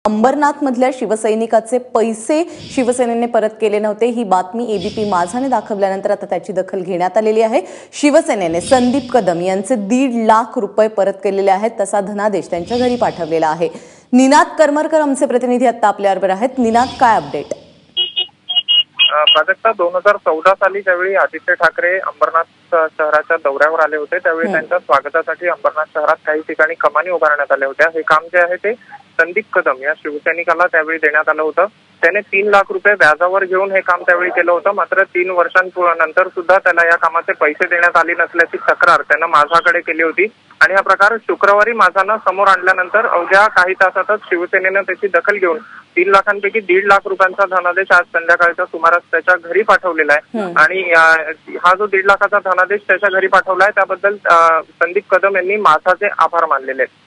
अंबरनाथ मधल्या शिवसैनिकाचे पैसे शिवसेनेने परत केले नव्हते ही बातमी एबीपी माझाने दाखवल्यानंतर आता त्याची दखल घेण्यात आलेली आहे। शिवसेनेने संदीप कदम यांचे 1.5 लाख रुपये परत केलेले आहेत, तसा धनादेश त्यांच्या घरी पाठवलेला आहे। निनाद करमरकर आमचे प्रतिनिधी आता आपल्याबरोबर आहेत। निनाद, काय अपडेट? प्राजक्ता, 2014 साली ज्यावेळी आदित्य ठाकरे अंबरनाथ शहराच्या दौऱ्यावर आले होते त्यावेळी त्यांच्या स्वागतासाठी अंबरनाथ शहरात काही ठिकाणी कमानी उभारण्यात आल्या होत्या। हे काम जे आहे ते संदीप कदम या शिवसैनिकाला त्यावेळी देण्यात आलं होतं। त्याने 3 लाख रुपये व्याजावर घेऊन हे काम त्यावेळी केलं होतं। मात्र 3 वर्षांनंतर सुद्धा त्याला या कामाचे पैसे देण्यात आले नसल्याची तक्रार त्यानं माझाकडे केली होती आणि हा प्रकार शुक्रवारी माझानं समोर आणल्यानंतर अवघ्या काही तासातच शिवसेनेनं त्याची दखल घेऊन 3 लाखांपैकी 1.5 लाख रुपयांचा धनादेश आज संध्याकाळच्या सुमारास त्याच्या घरी पाठवलेला आहे आणि हा जो 1.5 लाखाचा धनादेश त्याच्या घरी पाठवला आहे त्याबद्दल संदीप कदम यांनी माझाचे आभार मानलेले आहेत।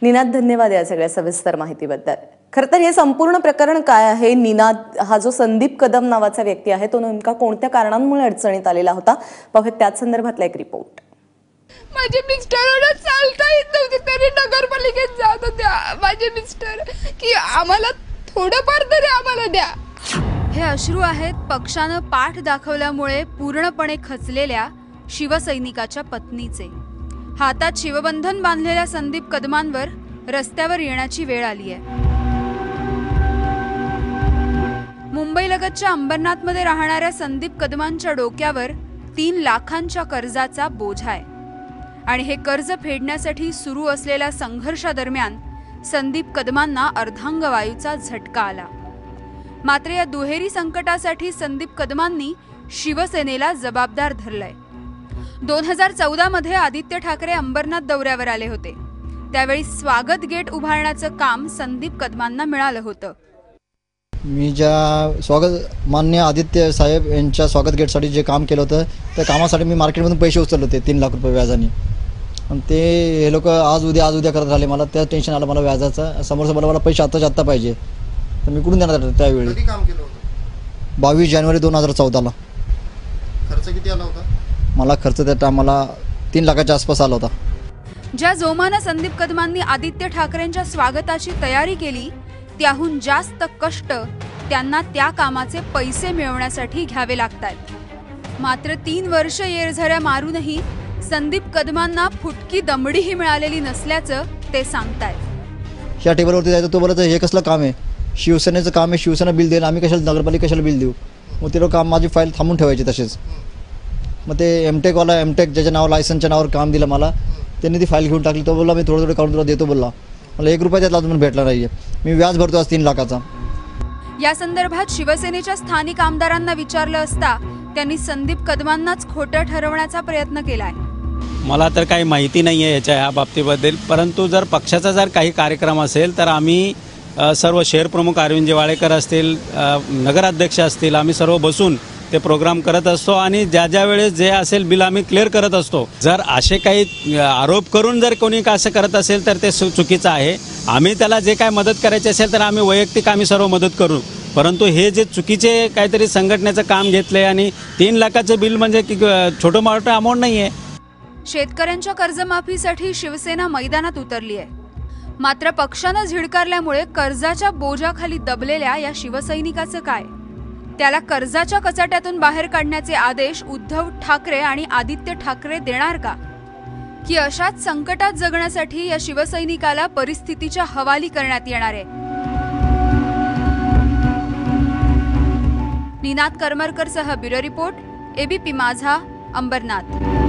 निनाद, धन्यवाद या सगळ्या सविस्तर माहितीबद्दल। खरं तर हे संपूर्ण प्रकरण काय आहे? निनाद, हा जो संदीप कदम नावाचा व्यक्ती आहे तो नेमका कोणत्या कारणांमुळे अडचणीत आलेला होता, पाहूया त्याच संदर्भातला एक रिपोर्ट। माझे मिस्टर चालता येत नव्हते, तरी नगरपालिकेत जात होत्या माझे मिस्टर की आम्हाला थोडंफार तरी आम्हाला द्या। हे अश्रू आहेत पक्षानं पाठ दाखवल्यामुळे पूर्णपणे खचलेल्या शिवसैनिकाच्या पत्नीचे। हातात शिवबंधन बांधलेल्या संदीप कदमांवर रस्त्यावर येण्याची वेळ आली आहे। मुंबईलगतच्या अंबरनाथमध्ये राहणाऱ्या संदीप कदमांच्या डोक्यावर 3 लाखांच्या कर्जाचा बोझा आहे आणि हे कर्ज फेडण्यासाठी सुरू असलेल्या संघर्षादरम्यान संदीप कदमांना अर्धांगवायूचा झटका आला। मात्र या दुहेरी संकटासाठी संदीप कदमांनी शिवसेनेला जबाबदार धरलंय। 2014 मध्ये आदित्य ठाकरे अंबरनाथ दौऱ्यावर आले होते, त्यावेळी स्वागत गेट उभारण्याचं काम संदीप कदमांना मिळालं होतं। मी ज्या माननीय आदित्य साहेब यांच्या स्वागत गेटसाठी जे काम केलं होतं त्या कामासाठी मी मार्केटमधून पैसे उचलले होते 3 लाख रुपये व्याजाने, आणि ते हे लोक आज उद्या करत राहिले। मला त्या टेन्शन आलं मला व्याजाचं। समोरचं मला पैसे आत्ता पाहिजे, तर मी कुठून देणार? त्यावेळी कधी काम केलं होतं? 22 जानेवारी 2014ला। खर्च किती आला होता? मला खर्च त्या टायमाला 3 लाखाच्या आसपास आला होता। ज्या जोमानं संदीप कदमांनी आदित्य ठाकरेंच्या स्वागताची तयारी केली त्याहून जास्त कष्ट त्यांना त्या कामाचे पैसे मिळवण्यासाठी घ्यावे लागतात। मात्र 3 वर्ष येरझऱ्या मारूनही संदीप कदमांना फुटकी दमडीही मिळालेली नसल्याचं ते सांगतायत। ह्या टेबलवरती जायचं तो बोलायचं हे कसलं काम आहे? शिवसेनेचं काम आहे, शिवसेना बिल देईल, आम्ही कशाला नगरपालिका कशाला बिल देऊ? मग ते लोक काम माझी फाईल थांबून ठेवायची तसेच। मग ते एमटेकवाला ज्याच्या नाव लायसन्सच्या नावावर काम दिलं मला, त्यांनी ती फाईल घेऊन टाकली। तो बोलला मी थोडं काढून तुला देतो बोलला। मला 1 रुपया त्यातला अजून भेटला नाहीये। मी व्याज भरतो आज 3 लाखाचा। या संदर्भात शिवसेनेच्या स्थानिक आमदारांना विचारलं असता त्यांनी संदीप कदमांनाच खोटं ठरवण्याचा प्रयत्न केलाय। मला तर काही माहिती नाहीये या बाबतीबद्दल, परंतु जर पक्षाचा जर काही कार्यक्रम असेल तर आम्ही सर्व शहर प्रमुख अरविंद जेवाळेकर असतील, नगराध्यक्ष असतील, आम्ही सर्व बसून ते प्रोग्राम करत असतो आणि ज्या वेळेस जे असेल बिल आम्ही क्लिअर करत असतो। जर असे काही आरोप करून जर कोणी असं करत असेल तर ते चुकीचं आहे। आम्ही त्याला जे काय मदत करायची असेल तर आम्ही वैयक्तिक आम्ही सर्व मदत करू, परंतु हे जे चुकीचे काहीतरी संघटनेचं काम घेतलंय आणि 3 लाखाचं बिल म्हणजे छोटं मोठं अमाऊंट नाही आहे। शेतकऱ्यांच्या कर्जमाफीसाठी शिवसेना मैदानात उतरली आहे, मात्र पक्षानं झिडकारल्यामुळे कर्जाच्या बोजाखाली दबलेल्या या शिवसैनिकाचं काय? त्याला कर्जाच्या कचाट्यातून बाहेर काढण्याचे आदेश उद्धव ठाकरे आणि आदित्य ठाकरे देणार का? की अशाच संकटात जगण्यासाठी या शिवसैनिकाला परिस्थितीच्या हवाली करण्यात येणार आहे? निनाद करमरकर सह ब्युरो रिपोर्ट, एबीपी माझा, अंबरनाथ।